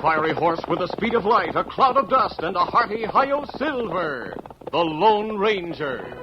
fiery horse with the speed of light, a cloud of dust, and a hearty Hi-Yo Silver, the Lone Ranger.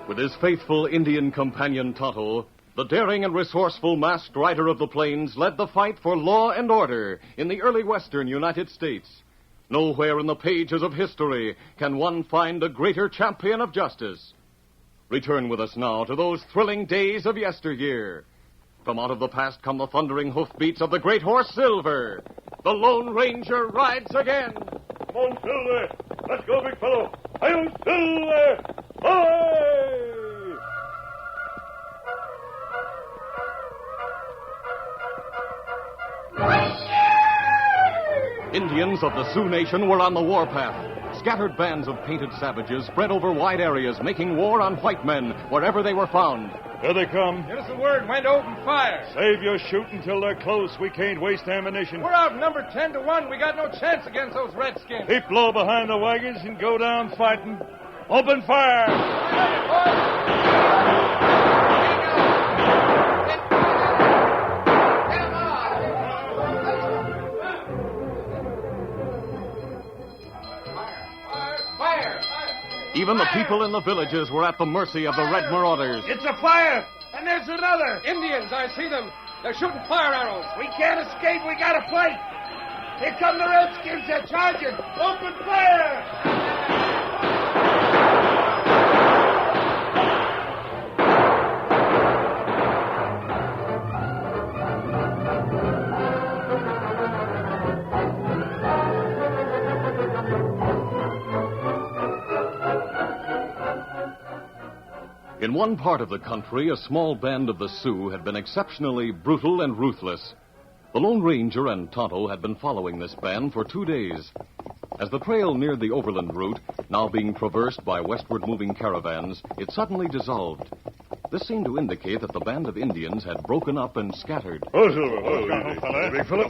With his faithful Indian companion Tonto, the daring and resourceful masked rider of the plains led the fight for law and order in the early western United States. Nowhere in the pages of history can one find a greater champion of justice. Return with us now to those thrilling days of yesteryear. From out of the past come the thundering hoofbeats of the great horse Silver. The Lone Ranger rides again. Come on, Silver. Let's go, big fellow. Hi-Yo Silver! Hi! Indians of the Sioux Nation were on the warpath. Scattered bands of painted savages spread over wide areas, making war on white men wherever they were found. Here they come. Give us the word when to open fire. Save your shooting till they're close. We can't waste ammunition. We're outnumbered 10-1. We got no chance against those redskins. Keep low behind the wagons and go down fighting. Open fire! Even the people in the villages were at the mercy of the red marauders. It's a fire! And there's another! Indians, I see them. They're shooting fire arrows. We can't escape. We gotta fight. Here come the redskins. They're charging. Open fire! In one part of the country, a small band of the Sioux had been exceptionally brutal and ruthless. The Lone Ranger and Tonto had been following this band for 2 days. As the trail neared the overland route, now being traversed by westward-moving caravans, it suddenly dissolved. This seemed to indicate that the band of Indians had broken up and scattered. Oh, Silver. Big fella.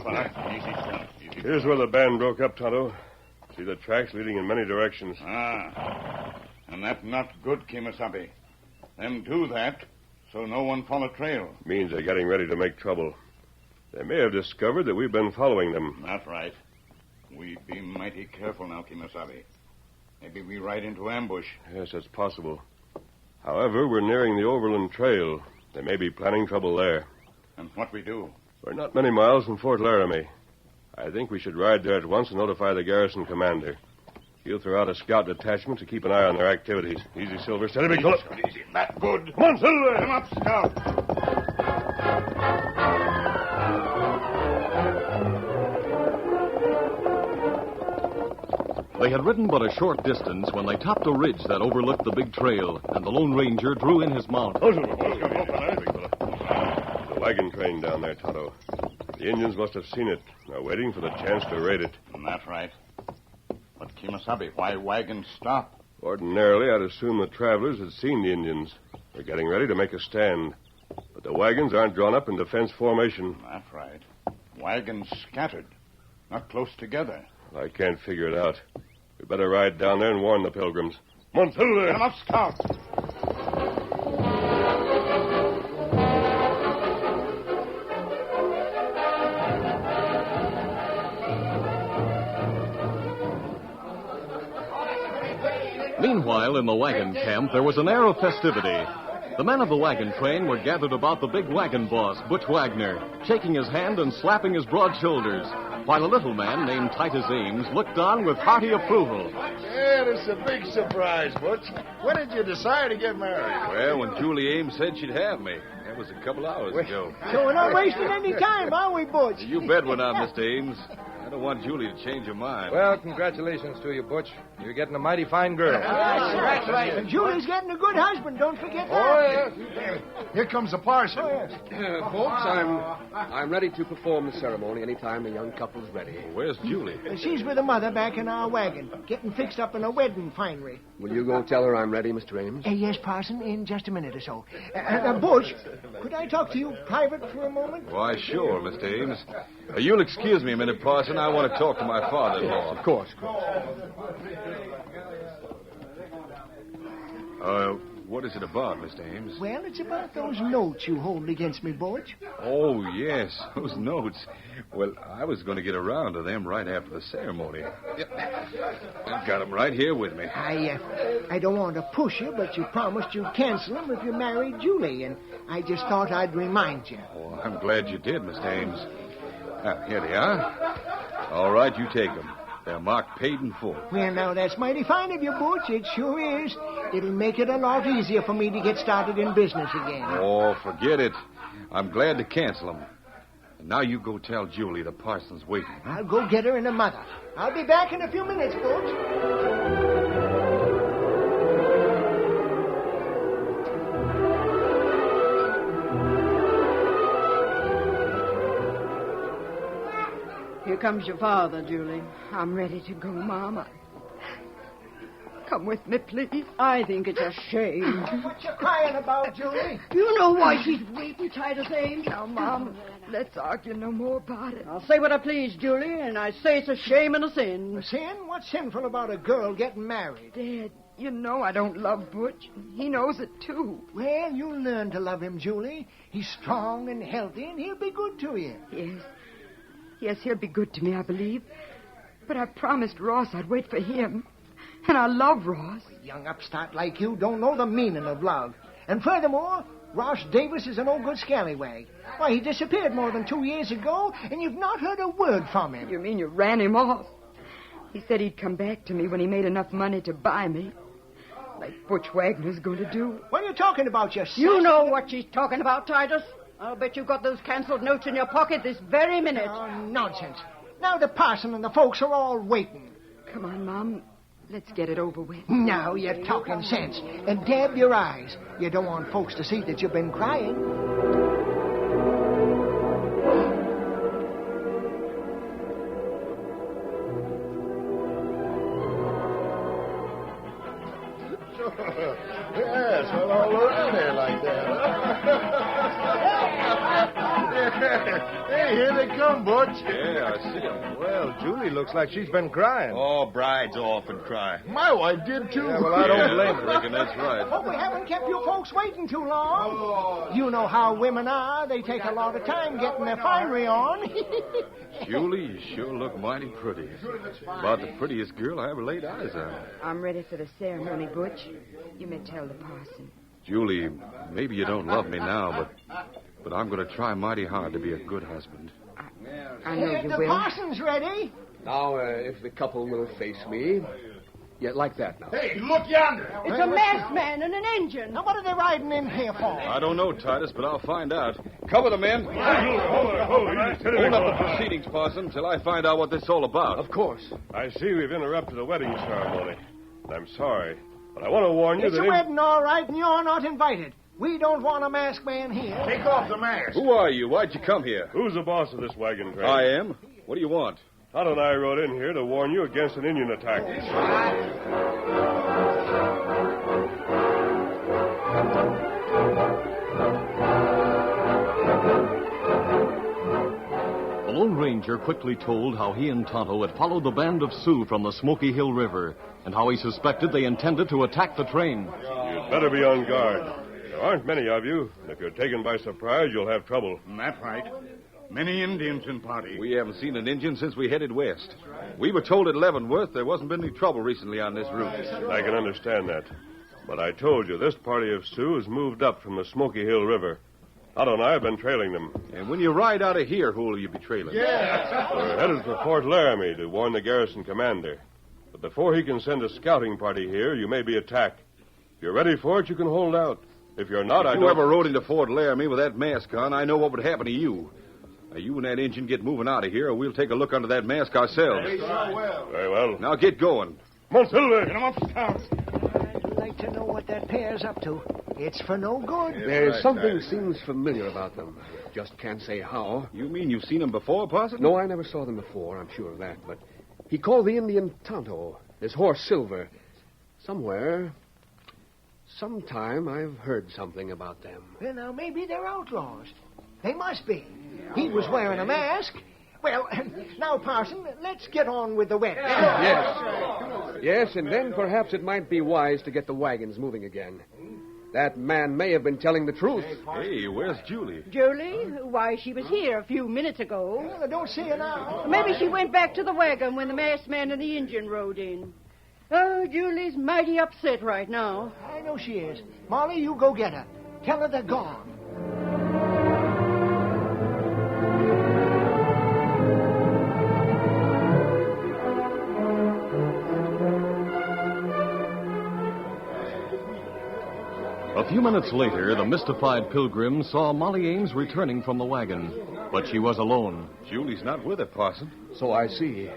Easy. Here's where the band broke up, Tonto. See the tracks leading in many directions. And that's not good, Kimasabi. Them do that, so no one follow trail. Means they're getting ready to make trouble. They may have discovered that we've been following them. That's right. We be mighty careful now, Kimasabi. Maybe we ride into ambush. Yes, that's possible. However, we're nearing the overland trail. They may be planning trouble there. And what we do? We're not many miles from Fort Laramie. I think we should ride there at once and notify the garrison commander. He'll throw out a scout detachment to keep an eye on their activities. Easy, Silver. Steady, big fellow. Easy. That good. Come on, Silver. Come up, scout. They had ridden but a short distance when they topped a ridge that overlooked the big trail, and the Lone Ranger drew in his mount. Oh, Silver. Big fellow. The wagon train down there, Tonto. The Indians must have seen it. They're waiting for the chance to raid it. That's right. But, Kimasabi, why wagons stop? Ordinarily, I'd assume the travelers had seen the Indians. They're getting ready to make a stand. But the wagons aren't drawn up in defense formation. That's right. Wagons scattered, not close together. I can't figure it out. We better ride down there and warn the pilgrims. Come on, through there. Get 'em up, Scout. Meanwhile, in the wagon camp, there was an air of festivity. The men of the wagon train were gathered about the big wagon boss, Butch Wagner, shaking his hand and slapping his broad shoulders, while a little man named Titus Ames looked on with hearty approval. Yeah, this is a big surprise, Butch. When did you decide to get married? Well, when Julie Ames said she'd have me. That was a couple hours ago. So we're not wasting any time, are we, Butch? You bet we're not, Mr. Ames. I don't want Julie to change her mind. Well, congratulations to you, Butch. You're getting a mighty fine girl. And Julie's getting a good husband, don't forget that. Oh, yeah. Here comes the parson. Folks, I'm ready to perform the ceremony anytime the young couple's ready. Where's Julie? She's with her mother back in our wagon, getting fixed up in a wedding finery. Will you go tell her I'm ready, Mr. Ames? Yes, Parson, in just a minute or so. Butch, could I talk to you private for a moment? Why, sure, Mr. Ames. You'll excuse me a minute, Parson. I want to talk to my father-in-law. Of course. What is it about, Mr. Ames? Well, it's about those notes you hold against me, Butch. Oh, yes, those notes. Well, I was going to get around to them right after the ceremony. Yep. I've got them right here with me. I don't want to push you, but you promised you'd cancel them if you married Julie, and I just thought I'd remind you. Oh, I'm glad you did, Mr. Ames. Here they are. All right, you take them. They're marked paid in full. Well, now, that's mighty fine of you, Butch. It sure is. It'll make it a lot easier for me to get started in business again. Oh, forget it. I'm glad to cancel them. And now you go tell Julie the parson's waiting. I'll go get her and her mother. I'll be back in a few minutes, Butch. Here comes your father, Julie. I'm ready to go, Mama. Come with me, please. I think it's a shame. What you crying about, Julie? You know why she's waiting, Titus Ames. Now, Mom, let's argue no more about it. I'll say what I please, Julie, and I say it's a shame and a sin. A sin? What's sinful about a girl getting married? Dad, you know I don't love Butch. He knows it, too. Well, you'll learn to love him, Julie. He's strong and healthy, and he'll be good to you. Yes. Yes, he'll be good to me, I believe. But I promised Ross I'd wait for him. And I love Ross. A young upstart like you don't know the meaning of love. And furthermore, Ross Davis is an old good scallywag. Why, he disappeared more than 2 years ago, and you've not heard a word from him. You mean you ran him off? He said he'd come back to me when he made enough money to buy me. Like Butch Wagner's going to do. What are you talking about, you You know what she's talking about, Titus. I'll bet you've got those canceled notes in your pocket this very minute. Oh, nonsense. Now the parson and the folks are all waiting. Come on, Mom. Let's get it over with. Now you're talking sense. And dab your eyes. You don't want folks to see that you've been crying. Yes, well, all around here like that. Hey, here they come, Butch. Yeah, I see them. Well, Julie looks like she's been crying. Oh, brides often cry. My wife did, too. Yeah, well, I don't blame her. I reckon that's right. But we haven't kept you folks waiting too long. You know how women are. They take a lot of time getting their finery on. Julie, you sure look mighty pretty. About the prettiest girl I ever laid eyes on. I'm ready for the ceremony, Butch. You may tell the parson. Julie, maybe you don't love me now, but I'm going to try mighty hard to be a good husband. I know If you the will. parson's ready. Now, if the couple will face me. Yeah, like that now. Hey, look yonder. It's a masked man and an engine. Now, what are they riding in here for? I don't know, Titus, but I'll find out. Cover the men. Hold Hold up the proceedings, Parson, till I find out what this is all about. Of course. I see we've interrupted the wedding ceremony. I'm sorry, but I want to warn you It's that... a wedding, all right, and you're not invited. We don't want a masked man here. Take off the mask. Who are you? Why'd you come here? Who's the boss of this wagon train? I am. What do you want? Todd and I rode in here to warn you against an Indian attack. The Lone Ranger quickly told how he and Tonto had followed the band of Sioux from the Smoky Hill River and how he suspected they intended to attack the train. You'd better be on guard. There aren't many of you, and if you're taken by surprise, you'll have trouble. That's right. Many Indians in party. We haven't seen an Indian since we headed west. We were told at Leavenworth there wasn't been any trouble recently on this route. I can understand that. But I told you, this party of Sioux has moved up from the Smoky Hill River. Otto and I have been trailing them. And when you ride out of here, who'll you be trailing? We're headed for Fort Laramie to warn the garrison commander. But before he can send a scouting party here, you may be attacked. If you're ready for it, you can hold out. If you're not, If you ever rode into Fort Laramie with that mask on, I know what would happen to you. Now, you and that engine get moving out of here, or we'll take a look under that mask ourselves. Very well. Now get going. Come on, Silver. Get 'em up, Scout. I'd like to know what that pair's up to. It's for no good. There's something seems familiar about them. Just can't say how. You mean you've seen them before, Parson? No, I never saw them before, I'm sure of that. But he called the Indian Tonto, his horse Silver. Somewhere, sometime, I've heard something about them. Well, now, maybe they're outlaws. They must be. He was wearing a mask. Well, now, Parson, let's get on with the wedding. Yes, and then perhaps it might be wise to get the wagons moving again. That man may have been telling the truth. Hey, where's Julie? Julie? Why, she was here a few minutes ago. Well, I don't see her now. Maybe she went back to the wagon when the masked man and the Indian rode in. Oh, Julie's mighty upset right now. I know she is. Molly, you go get her. Tell her they're gone. A few minutes later, the mystified pilgrim saw Molly Ames returning from the wagon, but she was alone. Julie's not with her, Parson. So I see.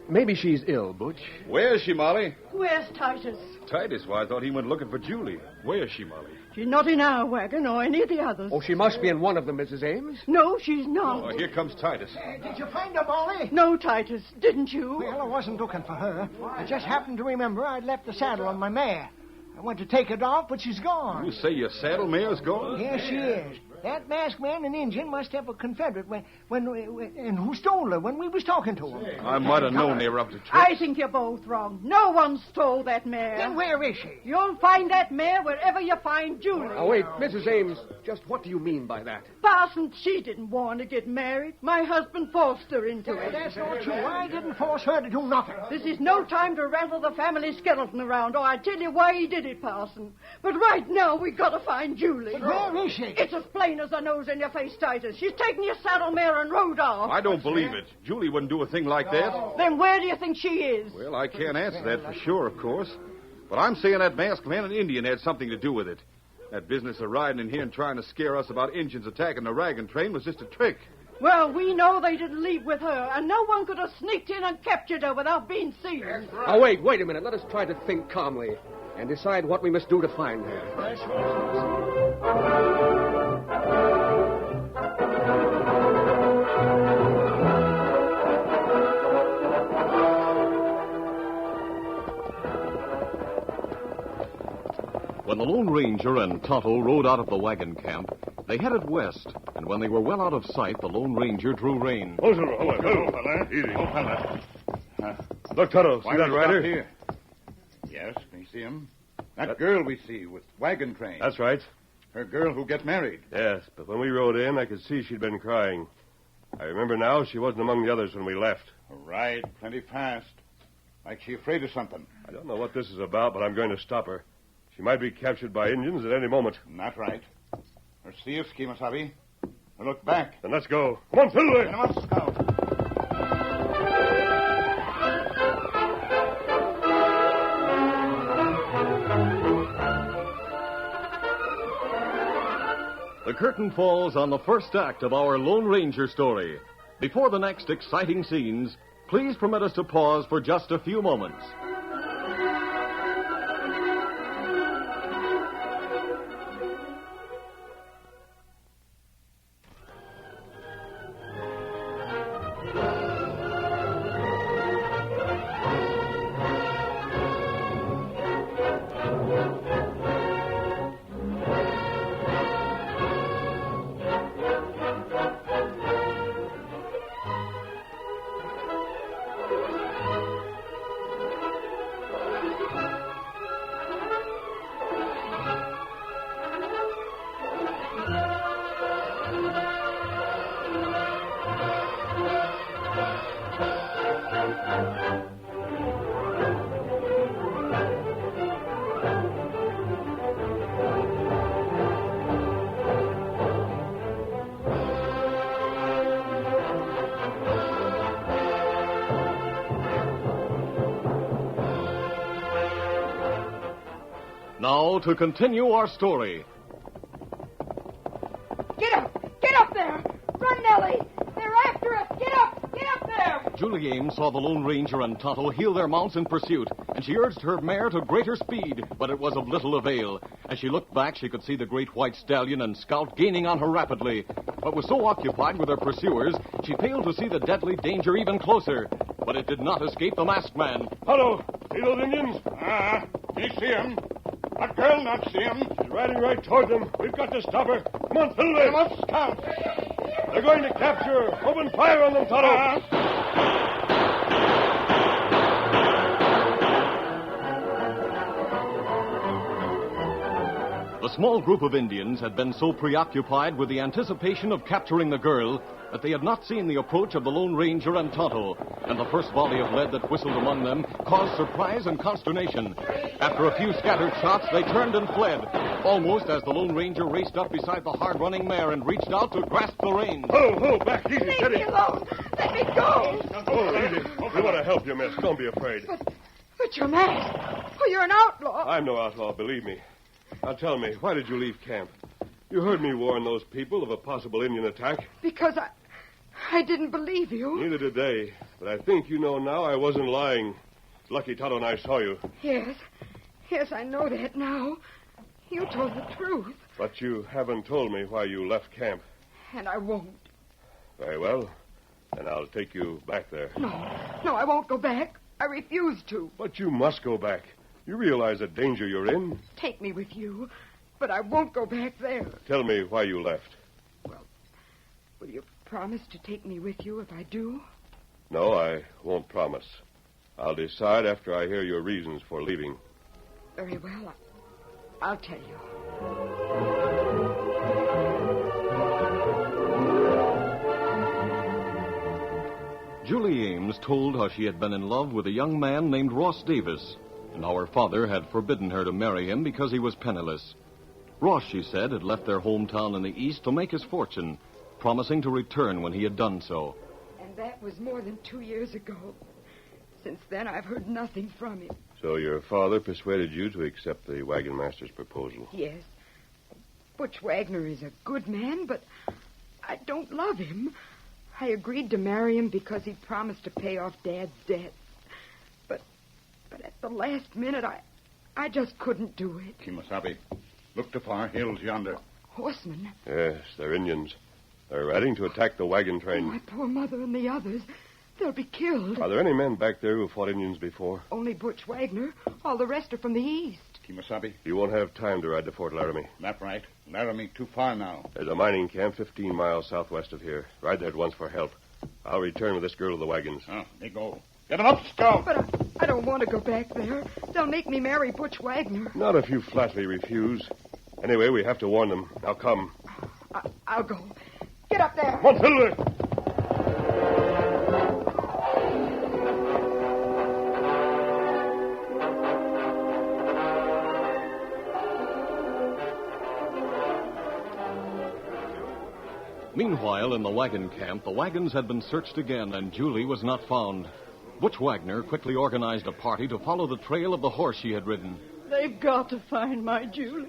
Maybe she's ill, Butch. Where is she, Molly? Where's Titus? Titus? Why, I thought he went looking for Julie. Where is she, Molly? She's not in our wagon or any of the others. Oh, she must be in one of them, Mrs. Ames. No, she's not. Oh, here comes Titus. Did you find her, Molly? No, Titus, didn't you? Well, I wasn't looking for her. I just happened to remember I'd left the saddle on my mare. I went to take it off, but she's gone. You say your saddle mare's gone? Yes, she is. That masked man and Indian must have a confederate and who stole her when we was talking to him. I might have known they were up to tricks. I think you're both wrong. No one stole that mare. Then where is she? You'll find that mare wherever you find Julie. Now, wait, Mrs. Ames, just what do you mean by that? Parson, she didn't want to get married. My husband forced her into it. That's not true. I didn't force her to do nothing. This is no time to rattle the family skeleton around, or I'd tell you why he did it, Parson. But right now, we got to find Julie. But where is she? It's as plain as the nose in your face, Titus. She's taken your saddle mare and rode off. I don't believe it. Julie wouldn't do a thing like that. Then where do you think she is? Well, I can't answer that for sure, of course. But I'm saying that masked man and Indian had something to do with it. That business of riding in here and trying to scare us about Indians attacking the wagon train was just a trick. Well, we know they didn't leave with her, and no one could have sneaked in and captured her without being seen. Now, wait a minute. Let us try to think calmly and decide what we must do to find her. When the Lone Ranger and Tonto rode out of the wagon camp, they headed west, and when they were well out of sight, the Lone Ranger drew rein. Oh, Silver, fella. Easy. Oh, fella. Look, Tonto, Why see that we stop rider? here? Yes, we see him. That girl we see with wagon train. That's right. Her girl who get married. Yes, but when we rode in, I could see she'd been crying. I remember now she wasn't among the others when we left. Right, plenty fast. Like she afraid of something. I don't know what this is about, but I'm going to stop her. She might be captured by Indians at any moment. Not right. Her see us, Kimasabi. Her look back. Then let's go. Come on, Silver! Get 'em up, Scout. The curtain falls on the first act of our Lone Ranger story. Before the next exciting scenes, please permit us to pause for just a few moments. Now, to continue our story. Get up! Get up there! Run, Nellie! They're after us! Get up! Get up there! Julie Ames saw the Lone Ranger and Tonto heel their mounts in pursuit, and she urged her mare to greater speed, but it was of little avail. As she looked back, she could see the great white stallion and Scout gaining on her rapidly, but was so occupied with her pursuers, she failed to see the deadly danger even closer. But it did not escape the masked man. Hello. See those Indians? Me see him. That girl not see him. She's riding right toward them. We've got to stop her. Come on, fill Get him it. up, Scout. They're going to capture her. Open fire on them, Tonto. The small group of Indians had been so preoccupied with the anticipation of capturing the girl that they had not seen the approach of the Lone Ranger and Tonto, and the first volley of lead that whistled among them caused surprise and consternation. After a few scattered shots, they turned and fled, almost as the Lone Ranger raced up beside the hard-running mare and reached out to grasp the reins. Ho, back, easy, Leave steady. me alone! Let me go! Oh, easy. We want to help you, miss. Don't be afraid. But you're mad. Oh, you're an outlaw. I'm no outlaw, believe me. Now tell me, why did you leave camp? You heard me warn those people of a possible Indian attack. Because I didn't believe you. Neither did they. But I think you know now I wasn't lying. It's lucky Tonto and I saw you. Yes. Yes, I know that now. You told the truth. But you haven't told me why you left camp. And I won't. Very well. Then I'll take you back there. No, I won't go back. I refuse to. But you must go back. You realize the danger you're in. Take me with you, but I won't go back there. Tell me why you left. Well, will you promise to take me with you if I do? No, I won't promise. I'll decide after I hear your reasons for leaving. Very well. I'll tell you. Julie Ames told how she had been in love with a young man named Ross Davis, and how her father had forbidden her to marry him because he was penniless. Ross, she said, had left their hometown in the East to make his fortune, promising to return when he had done so. And that was more than 2 years ago. Since then, I've heard nothing from him. So your father persuaded you to accept the wagon master's proposal? Yes. Butch Wagner is a good man, but I don't love him. I agreed to marry him because he promised to pay off Dad's debt. But at the last minute, I just couldn't do it. Kimasabi, look to far hills yonder. Horsemen? Yes, they're Indians. They're riding to attack the wagon Oh, train. my poor mother and the others. They'll be killed. Are there any men back there who fought Indians before? Only Butch Wagner. All the rest are from the East. Kimasabi, You won't have time to ride to Fort Laramie. that right. Laramie too far now. There's a mining camp 15 miles southwest of here. Ride there at once for help. I'll return with this girl to the wagons. They go. Get him up, Scout. But I don't want to go back there. They'll make me marry Butch Wagner. Not if you flatly refuse. Anyway, we have to warn them. Now come. I'll go. Get up there. Come on, Fiddler! Meanwhile, in the wagon camp, the wagons had been searched again, and Julie was not found. Butch Wagner quickly organized a party to follow the trail of the horse she had ridden. They've got to find my Julie.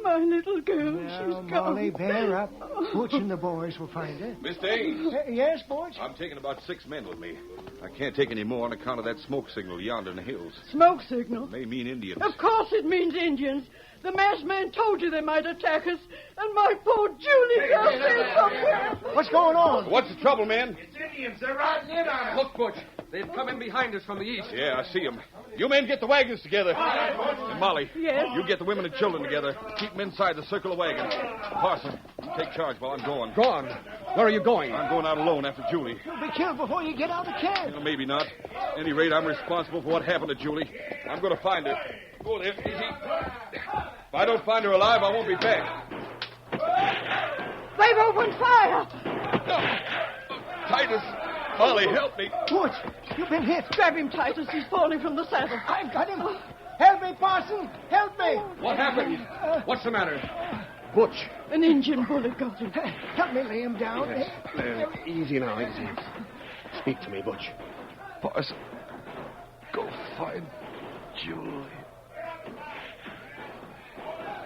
My little girl. Now, She's Molly, gone. bear up. Butch and the boys will find her. Mr. Ames, Yes, Butch? I'm taking about 6 men with me. I can't take any more on account of that smoke signal yonder in the hills. Smoke signal. May mean Indians. Of course it means Indians. The masked man told you they might attack us, and my poor Julie girl stays somewhere. What's going on? What's the trouble, man? It's Indians. They're riding in on us. Look, Butch. They've come in behind us from the east. Yeah, I see them. You men get the wagons together. And Molly, Yes? you get the women and children together. Keep them inside the circle of wagons. Parson, take charge while I'm going. Gone. Where are you going? I'm going out alone after Julie. You'll be killed before you get out of camp. Well, maybe not. At any rate, I'm responsible for what happened to Julie. I'm going to find her. Go there, easy. If I don't find her alive, I won't be back. They've opened fire. Titus, Molly, help me. Butch, you've been hit. Grab him, Titus. He's falling from the saddle. I've got him. Help me, Parson. Help me. What happened? What's the matter? Butch. An Indian bullet got him. Help me lay him down. Easy now, easy. Speak to me, Butch. Parson, go find Julie.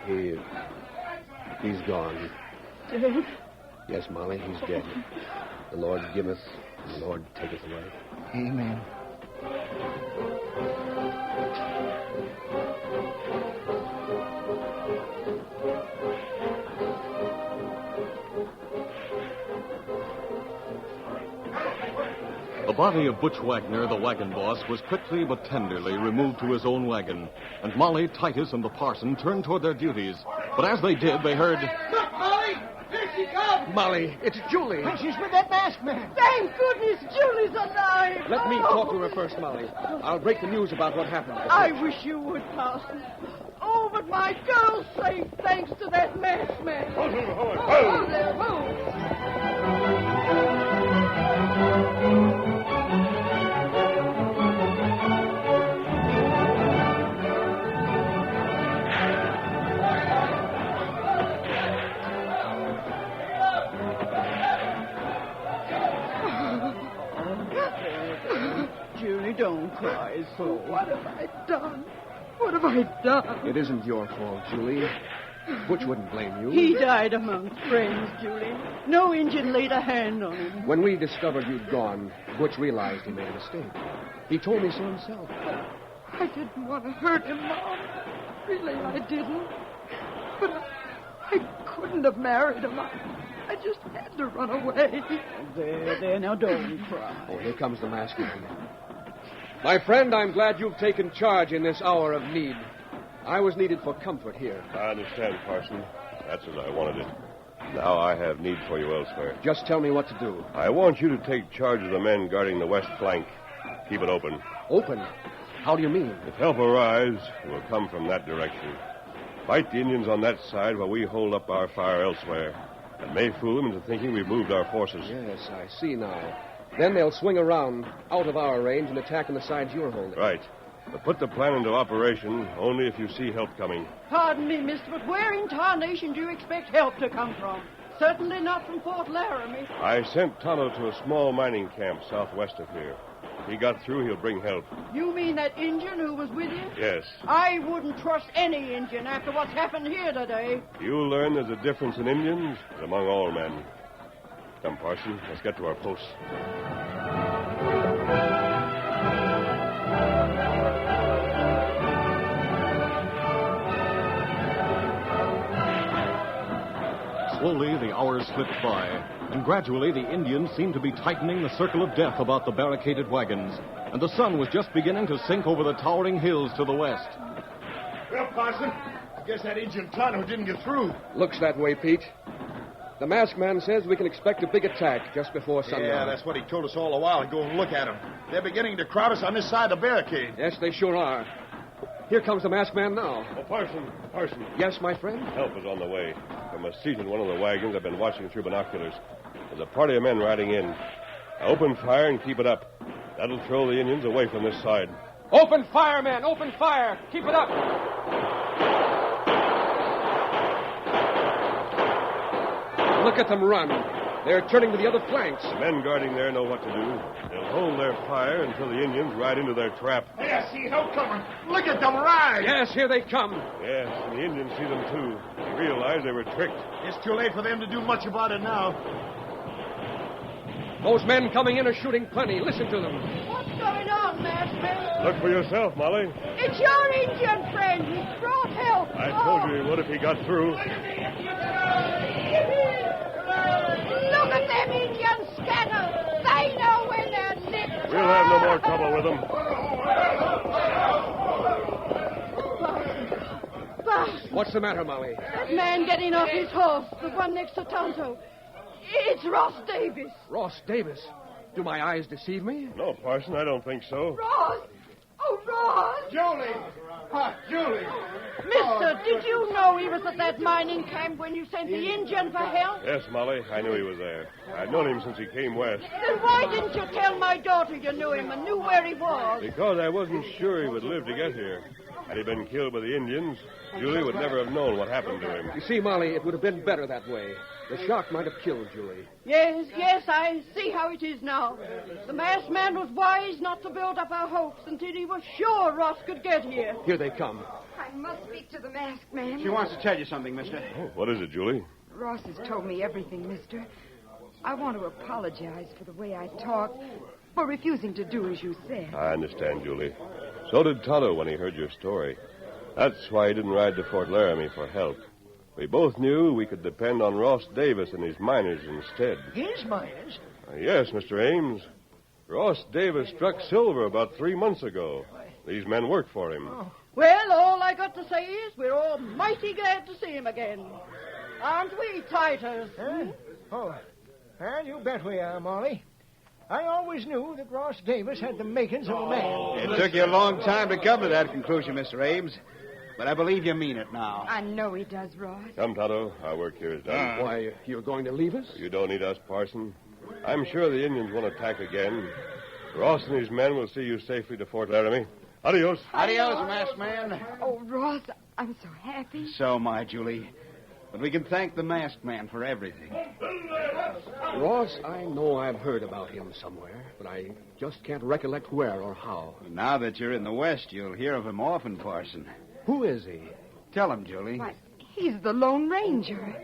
He's gone. Dead? Yes, Molly, he's dead. The Lord giveth, and the Lord taketh away. Amen. The body of Butch Wagner, the wagon boss, was quickly but tenderly removed to his own wagon, and Molly, Titus, and the parson turned toward their duties. But as they did, they heard... Look, Molly! Here she comes! Molly, it's Julie. And she's with that masked man. Thank goodness Julie's alive. Let me talk to her first, Molly. I'll break the news about what happened. I wish you would, Parson. Oh, but my girl's safe thanks to that masked man. Oh, there, whoa. Julie, don't cry so. What have I done? What have I done? It isn't your fault, Julie. Butch wouldn't blame you. He died among friends, Julie. No Indian laid a hand on him. When we discovered you'd gone, Butch realized he made a mistake. He told me so himself. I didn't want to hurt him, Mom. Really, I didn't. But I couldn't have married him. I just had to run away. There, now don't cry. Oh, here comes the masked man. My friend, I'm glad you've taken charge in this hour of need. I was needed for comfort here. I understand, Parson. That's as I wanted it. Now I have need for you elsewhere. Just tell me what to do. I want you to take charge of the men guarding the west flank. Keep it open. Open? How do you mean? If help arrives, it will come from that direction. Fight the Indians on that side while we hold up our fire elsewhere. And may fool them into thinking we've moved our forces. Yes, I see now. Then they'll swing around, out of our range, and attack on the sides you're holding. Right. But put the plan into operation only if you see help coming. Pardon me, mister, but where in tarnation do you expect help to come from? Certainly not from Fort Laramie. I sent Tonto to a small mining camp southwest of here. If he got through, he'll bring help. You mean that Indian who was with you? Yes. I wouldn't trust any Indian after what's happened here today. You'll learn there's a difference in Indians as among all men. Come, Parson, let's get to our posts. Slowly, the hours slipped by, and gradually the Indians seemed to be tightening the circle of death about the barricaded wagons, and the sun was just beginning to sink over the towering hills to the west. Well, Parson, I guess that Indian Tonto didn't get through. Looks that way, Pete. The masked man says we can expect a big attack just before sundown. Yeah, that's what he told us all a while ago. And look at them. They're beginning to crowd us on this side of the barricade. Yes, they sure are. Here comes the masked man now. Oh, Parson. Yes, my friend? Help is on the way. From a seat in one of the wagons I've been watching through binoculars. There's a party of men riding in. Now open fire and keep it up. That'll throw the Indians away from this side. Open fire, men! Open fire! Keep it up! Look at them run. They're turning to the other flanks. The men guarding there know what to do. They'll hold their fire until the Indians ride into their trap. Hey, I see help coming. Look at them ride. Yes, here they come. Yes, and the Indians see them, too. They realize they were tricked. It's too late for them to do much about it now. Those men coming in are shooting plenty. Listen to them. What's going on, masked man? Look for yourself, Molly. It's your Indian friend. He brought help. I told you he would if he got through. Look at them Indians scatter. They know when they're nipped. We'll have no more trouble with them. Bastard. What's the matter, Molly? That man getting off his horse, the one next to Tonto. It's Ross Davis. Ross Davis. Do my eyes deceive me? No, Parson, I don't think so. Ross! Oh, Ross! Julie! Mister, did you know he was at that mining camp when you sent the Indian for help? Yes, Molly, I knew he was there. I've known him since he came west. Then why didn't you tell my daughter you knew him and knew where he was? Because I wasn't sure he would live to get here. Had he been killed by the Indians, Julie would never have known what happened to him. You see, Molly, it would have been better that way. The shock might have killed Julie. Yes, I see how it is now. The masked man was wise not to build up our hopes until he was sure Ross could get here. Here they come. I must speak to the masked man. She wants to tell you something, mister. Oh, what is it, Julie? Ross has told me everything, mister. I want to apologize for the way I talked, for refusing to do as you said. I understand, Julie. So did Tonto when he heard your story. That's why he didn't ride to Fort Laramie for help. We both knew we could depend on Ross Davis and his miners instead. His miners? Yes, Mr. Ames. Ross Davis struck silver about 3 months ago. These men work for him. Oh. Well, all I got to say is we're all mighty glad to see him again. Aren't we, Titers? Huh? Oh, well, you bet we are, Molly. I always knew that Ross Davis had the makings of a man. It took you a long time to come to that conclusion, Mr. Ames. But I believe you mean it now. I know he does, Ross. Come, Tonto. Our work here is done. Why, you're going to leave us? You don't need us, Parson. I'm sure the Indians won't attack again. Ross and his men will see you safely to Fort Laramie. Adios. Adios, masked man. Oh, Ross, I'm so happy. So am I, Julie. But we can thank the masked man for everything. Ross, I know I've heard about him somewhere, but I just can't recollect where or how. Now that you're in the West, you'll hear of him often, Parson. Who is he? Tell him, Julie. Why, he's the Lone Ranger.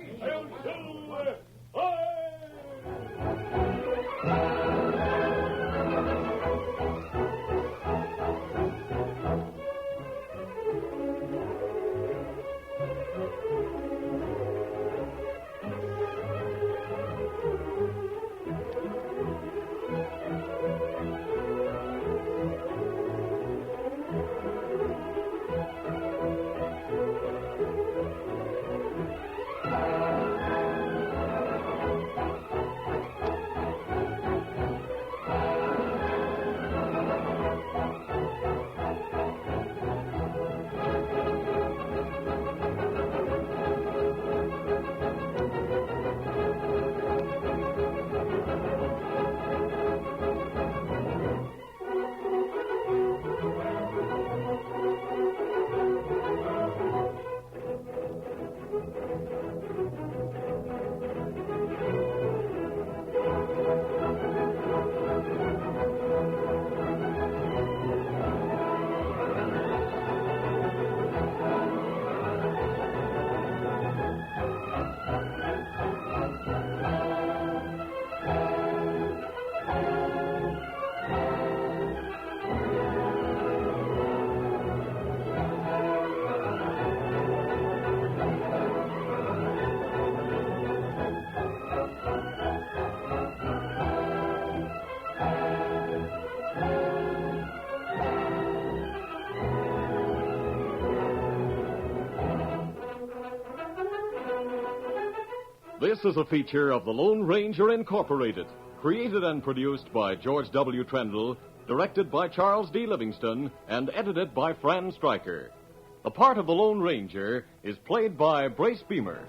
This is a feature of the Lone Ranger Incorporated, created and produced by George W. Trendle, directed by Charles D. Livingston, and edited by Fran Stryker. The part of the Lone Ranger is played by Brace Beamer.